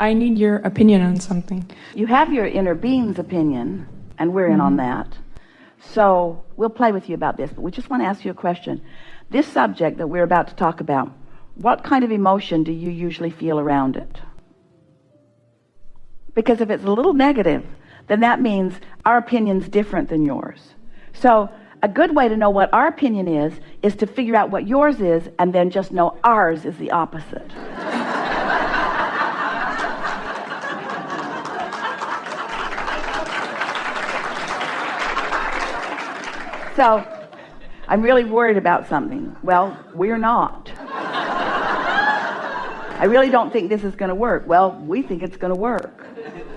I need your opinion on something. You have your inner being's opinion, and we're in on that. So we'll play with you about this, but we just want to ask you a question. This subject that we're about to talk about, what kind of emotion do you usually feel around it? Because if it's a little negative, then that means our opinion's different than yours. So a good way to know what our opinion is to figure out what yours is, and then just know ours is the opposite. So, I'm really worried about something. Well, we're not. I really don't think this is going to work. Well, we think it's going to work.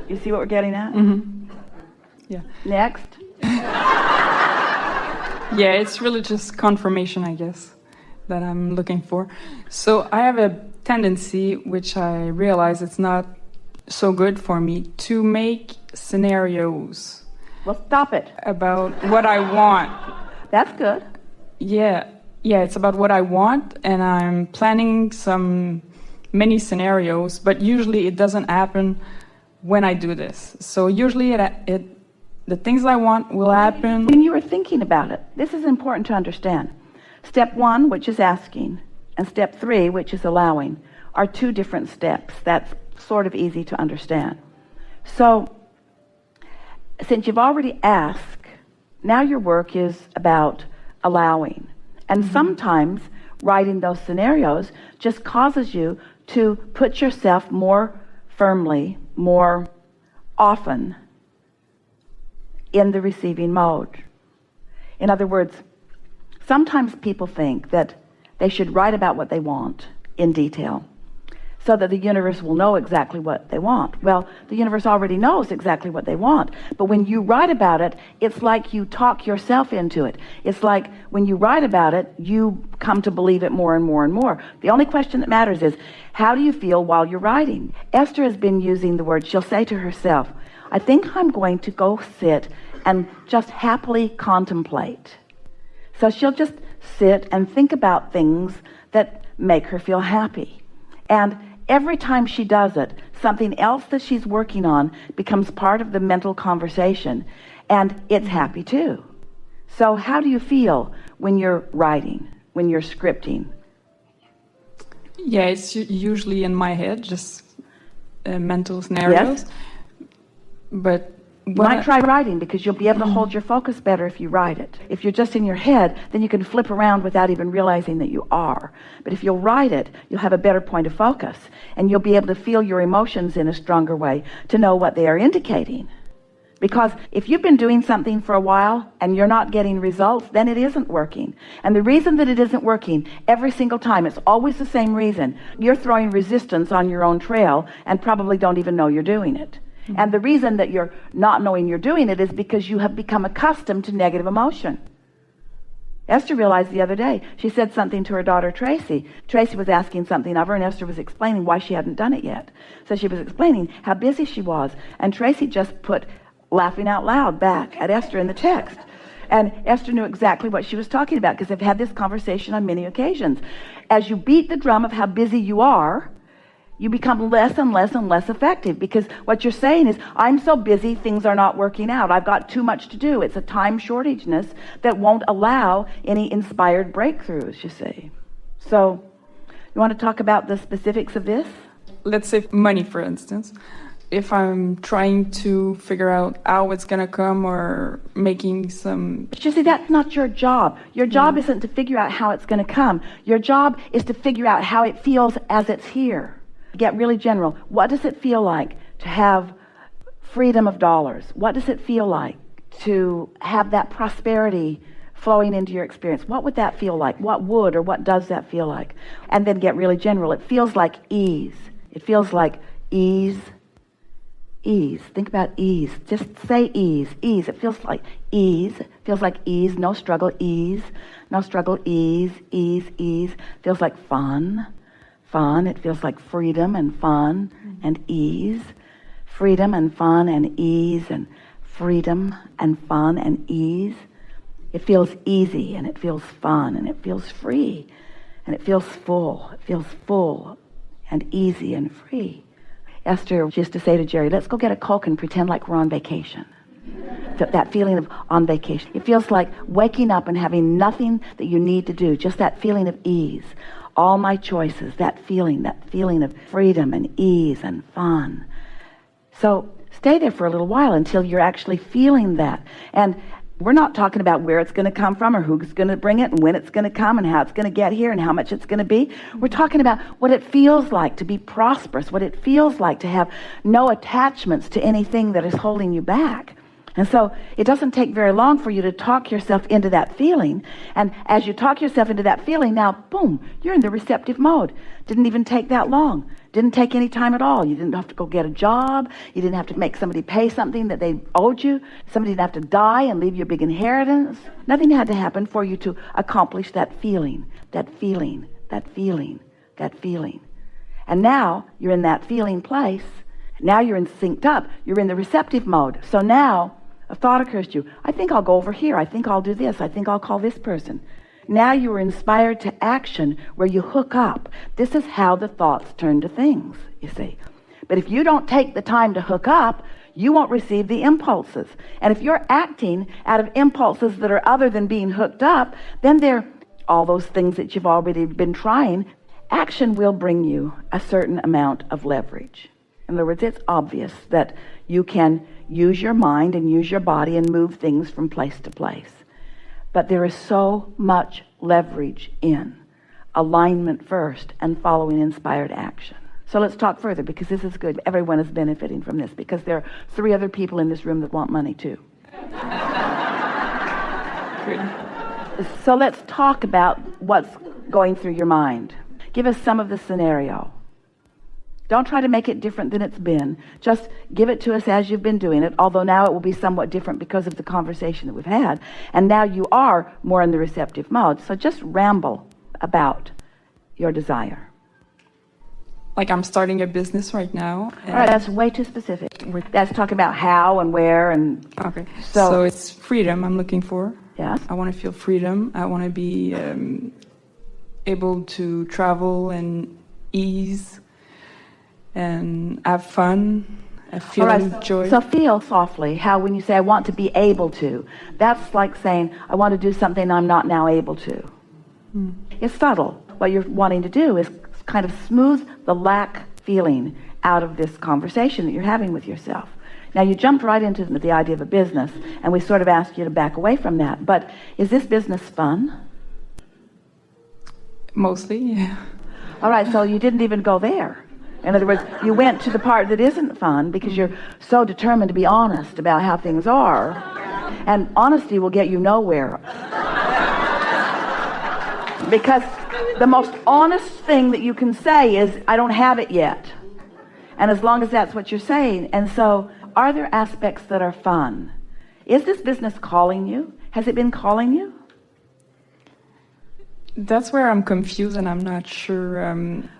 You see what we're getting at? Mm-hmm. Yeah. Next. Yeah, it's really just confirmation, I guess, that I'm looking for. So I have a tendency, which I realize it's not so good for me, to make scenarios. Well, stop it. About what I want. That's good. Yeah, it's about what I want, and I'm planning many scenarios, but usually it doesn't happen when I do this. So usually the things I want will happen when you are thinking about it. This is important to understand. Step 1, which is asking, and step 3, which is allowing, are two different steps. That's sort of easy to understand. So since you've already asked, now your work is about allowing. And sometimes writing those scenarios just causes you to put yourself more firmly, more often in the receiving mode. In other words, sometimes people think that they should write about what they want in detail, so that the universe will know exactly what they want. Well, the universe already knows exactly what they want. But when you write about it, it's like you talk yourself into it. It's like when you write about it, you come to believe it more and more and more. The only question that matters is, how do you feel while you're writing? Esther has been using the word, she'll say to herself, I think I'm going to go sit and just happily contemplate. So she'll just sit and think about things that make her feel happy. And every time she does it, something else that she's working on becomes part of the mental conversation, and it's happy too. So how do you feel when you're writing, when you're scripting? Yeah, it's usually in my head, just mental scenarios. Yes. But you might try writing, because you'll be able to hold your focus better if you write it. If you're just in your head, then you can flip around without even realizing that you are. But if you'll write it, you'll have a better point of focus, and you'll be able to feel your emotions in a stronger way to know what they are indicating. Because if you've been doing something for a while and you're not getting results, then it isn't working. And the reason that it isn't working every single time, it's always the same reason. You're throwing resistance on your own trail and probably don't even know you're doing it. And the reason that you're not knowing you're doing it is because you have become accustomed to negative emotion. Esther realized the other day, she said something to her daughter Tracy. Tracy was asking something of her, and Esther was explaining why she hadn't done it yet. So she was explaining how busy she was, and Tracy just put laughing out loud back at Esther in the text. And Esther knew exactly what she was talking about, because they've had this conversation on many occasions. As you beat the drum of how busy you are, you become less and less and less effective, because what you're saying is, I'm so busy, things are not working out. I've got too much to do. It's a time shortageness that won't allow any inspired breakthroughs, you see. So, you want to talk about the specifics of this? Let's say money, for instance. If I'm trying to figure out how it's going to come, or making some... But you see, that's not your job. Your job isn't to figure out how it's going to come. Your job is to figure out how it feels as it's here. Get really general. What does it feel like to have freedom of dollars? What does it feel like to have that prosperity flowing into your experience? What would that feel like? What would or what does that feel like? And then get really general. It feels like ease. It feels like ease. Ease. Think about ease. Just say ease. Ease. It feels like ease. It feels like ease. No struggle. Ease. No struggle. Ease. Ease. Ease. Feels like fun. Fun. It feels like freedom and fun and ease. Freedom and fun and ease, and freedom and fun and ease. It feels easy, and it feels fun, and it feels free, and it feels full. It feels full and easy and free. Esther used to say to Jerry, let's go get a Coke and pretend like we're on vacation. So that feeling of on vacation. It feels like waking up and having nothing that you need to do, just that feeling of ease. All my choices, that feeling of freedom and ease and fun. So stay there for a little while until you're actually feeling that. And we're not talking about where it's going to come from or who's going to bring it and when it's going to come and how it's going to get here and how much it's going to be. We're talking about what it feels like to be prosperous, what it feels like to have no attachments to anything that is holding you back. And so it doesn't take very long for you to talk yourself into that feeling. And as you talk yourself into that feeling, now, boom, you're in the receptive mode. Didn't even take that long. Didn't take any time at all. You didn't have to go get a job. You didn't have to make somebody pay something that they owed you. Somebody didn't have to die and leave you a big inheritance. Nothing had to happen for you to accomplish that feeling, that feeling, that feeling, that feeling. And now you're in that feeling place. Now you're in synced up. You're in the receptive mode. So now a thought occurs to you. I think I'll go over here. I think I'll do this. I think I'll call this person. Now you are inspired to action where you hook up. This is how the thoughts turn to things, you see. But if you don't take the time to hook up, you won't receive the impulses. And if you're acting out of impulses that are other than being hooked up, then they're all those things that you've already been trying. Action will bring you a certain amount of leverage. In other words, it's obvious that you can use your mind and use your body and move things from place to place. But there is so much leverage in alignment first and following inspired action. So let's talk further, because this is good. Everyone is benefiting from this, because there are 3 other people in this room that want money too. So let's talk about what's going through your mind. Give us some of the scenario. Don't try to make it different than it's been. Just give it to us as you've been doing it, although now it will be somewhat different because of the conversation that we've had. And now you are more in the receptive mode. So just ramble about your desire. Like I'm starting a business right now. All right, that's way too specific. That's talking about how and where and... Okay, so it's freedom I'm looking for. Yes. I want to feel freedom. I want to be able to travel and ease and have fun, feel joy. So feel softly how when you say I want to be able to, that's like saying I want to do something I'm not now able to. It's subtle. What you're wanting to do is kind of smooth the lack feeling out of this conversation that you're having with yourself. Now you jumped right into the idea of a business, and we sort of asked you to back away from that. But is this business fun? Mostly, yeah. All right, so you didn't even go there. In other words, you went to the part that isn't fun because you're so determined to be honest about how things are. And honesty will get you nowhere. Because the most honest thing that you can say is, I don't have it yet. And as long as that's what you're saying. And so, are there aspects that are fun? Is this business calling you? Has it been calling you? That's where I'm confused and I'm not sure.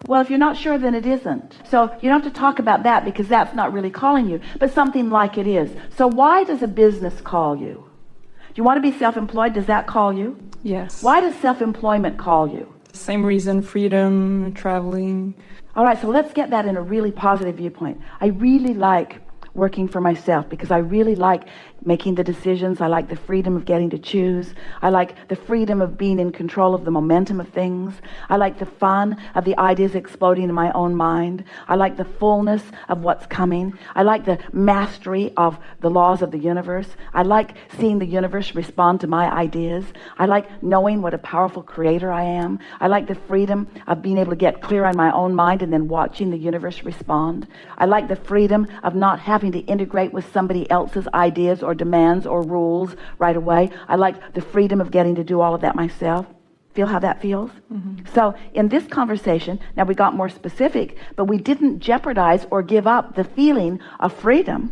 Well, if you're not sure, then it isn't. So you don't have to talk about that because that's not really calling you, but something like it is. So why does a business call you? Do you want to be self-employed? Does that call you? Yes. Why does self-employment call you? Same reason, freedom, traveling. All right, so let's get that in a really positive viewpoint. I really like working for myself because I really like making the decisions. I like the freedom of getting to choose. I like the freedom of being in control of the momentum of things. I like the fun of the ideas exploding in my own mind. I like the fullness of what's coming. I like the mastery of the laws of the universe. I like seeing the universe respond to my ideas. I like knowing what a powerful creator I am. I like the freedom of being able to get clear on my own mind and then watching the universe respond. I like the freedom of not having to integrate with somebody else's ideas or demands or rules right away. I like the freedom of getting to do all of that myself. Feel how that feels? So in this conversation, now we got more specific, but we didn't jeopardize or give up the feeling of freedom.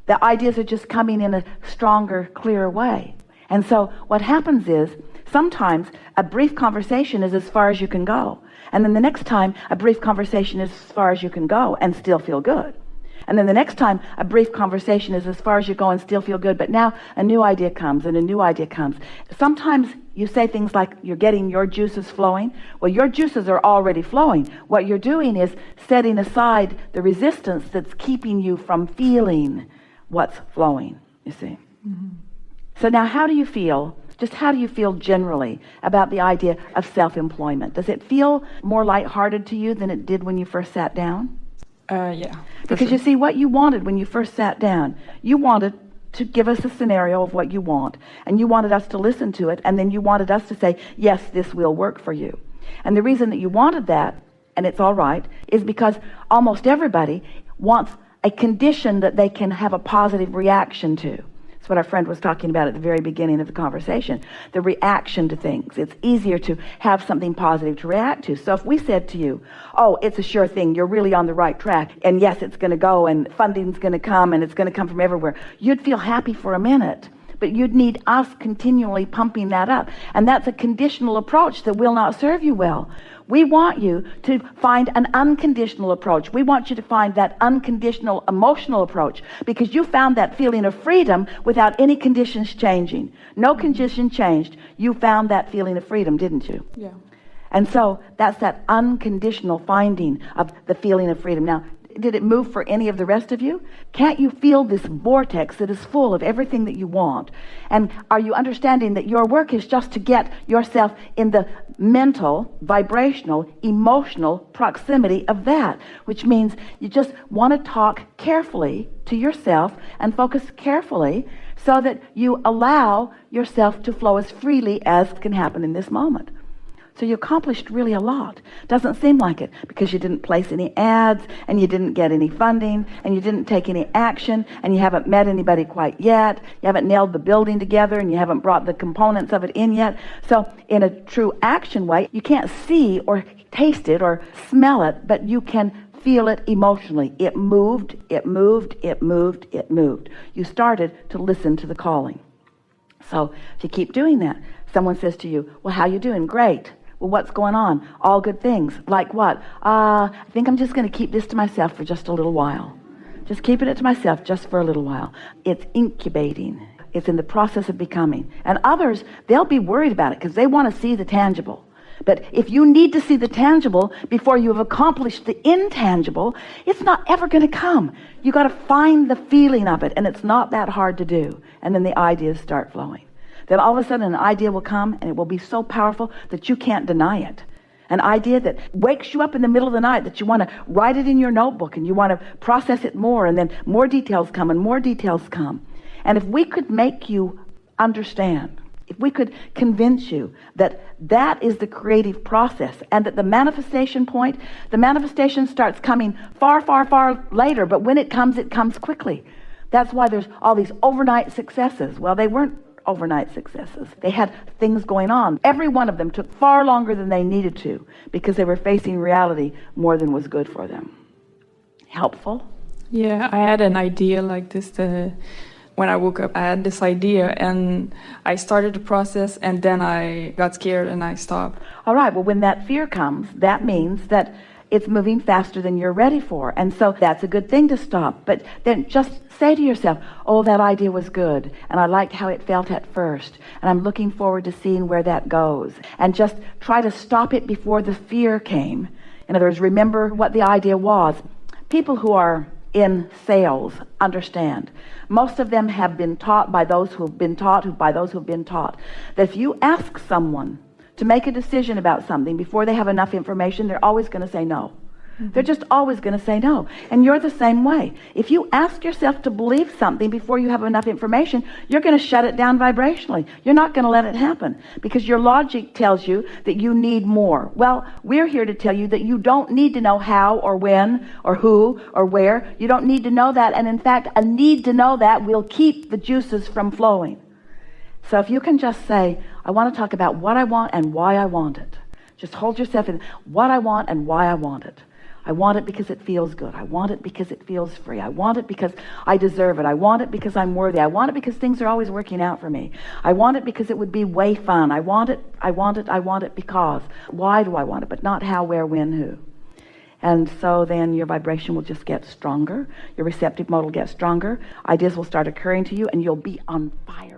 The ideas are just coming in a stronger, clearer way. And so what happens is sometimes a brief conversation is as far as you can go. And then the next time a brief conversation is as far as you can go and still feel good. And then the next time a brief conversation is as far as you go and still feel good, but now a new idea comes and a new idea comes. Sometimes you say things like you're getting your juices flowing. Well, your juices are already flowing. What you're doing is setting aside the resistance that's keeping you from feeling what's flowing, you see. Mm-hmm. So now how do you feel? Just how do you feel generally about the idea of self-employment? Does it feel more lighthearted to you than it did when you first sat down? Yeah. Because you see, what you wanted when you first sat down, you wanted to give us a scenario of what you want, and you wanted us to listen to it, and then you wanted us to say, yes, this will work for you. And the reason that you wanted that, and it's all right, is because almost everybody wants a condition that they can have a positive reaction to. That's what our friend was talking about at the very beginning of the conversation, the reaction to things. It's easier to have something positive to react to. So if we said to you, oh, it's a sure thing, you're really on the right track, and yes, it's going to go, and funding's going to come, and it's going to come from everywhere, you'd feel happy for a minute, but you'd need us continually pumping that up. And that's a conditional approach that will not serve you well. We want you to find an unconditional approach. We want you to find that unconditional emotional approach, because you found that feeling of freedom without any conditions changing. No condition changed. You found that feeling of freedom, didn't you? Yeah. And so that's that unconditional finding of the feeling of freedom. Now, did it move for any of the rest of you? Can't you feel this vortex that is full of everything that you want? And are you understanding that your work is just to get yourself in the mental, vibrational, emotional proximity of that, which means you just want to talk carefully to yourself and focus carefully so that you allow yourself to flow as freely as can happen in this moment. So you accomplished really a lot. Doesn't seem like it, because you didn't place any ads, and you didn't get any funding, and you didn't take any action, and you haven't met anybody quite yet. You haven't nailed the building together, and you haven't brought the components of it in yet. So in a true action way, you can't see or taste it or smell it, but you can feel it emotionally. It moved, it moved, it moved, it moved. You started to listen to the calling. So if you keep doing that, someone says to you, well, how you doing? Great. Well, what's going on? All good things. Like what? I think I'm just going to keep this to myself for just a little while. Just keeping it to myself just for a little while. It's incubating. It's in the process of becoming. And others, they'll be worried about it because they want to see the tangible. But if you need to see the tangible before you have accomplished the intangible, it's not ever going to come. You got to find the feeling of it, and it's not that hard to do. And then the ideas start flowing. Then all of a sudden an idea will come, and it will be so powerful that you can't deny it. An idea that wakes you up in the middle of the night, that you want to write it in your notebook, and you want to process it more, and then more details come, and more details come. And if we could make you understand, if we could convince you that that is the creative process, and that the manifestation point, the manifestation starts coming far, far, far later, but when it comes quickly. That's why there's all these overnight successes. Well, they weren't overnight successes. They had things going on. Every one of them took far longer than they needed to, because they were facing reality more than was good for them. Helpful? Yeah, I had an idea like this. When I woke up, I had this idea, and I started the process, and then I got scared and I stopped. All right, well, when that fear comes, that means that it's moving faster than you're ready for. And so that's a good thing to stop. But then just say to yourself, oh, that idea was good, and I liked how it felt at first, and I'm looking forward to seeing where that goes. And just try to stop it before the fear came. In other words, remember what the idea was. People who are in sales understand. Most of them have been taught by those who have been taught, by those who have been taught, that if you ask someone to make a decision about something before they have enough information, they're always going to say no. They're just always going to say no. And you're the same way. If you ask yourself to believe something before you have enough information, you're going to shut it down vibrationally. You're not going to let it happen, because your logic tells you that you need more. Well, we're here to tell you that you don't need to know how or when or who or where. You don't need to know that. And in fact, a need to know that will keep the juices from flowing. So if you can just say, I want to talk about what I want and why I want it. Just hold yourself in what I want and why I want it. I want it because it feels good. I want it because it feels free. I want it because I deserve it. I want it because I'm worthy. I want it because things are always working out for me. I want it because it would be way fun. I want it, I want it, I want it because. Why do I want it? But not how, where, when, who. And so then your vibration will just get stronger. Your receptive mode will get stronger. Ideas will start occurring to you, and you'll be on fire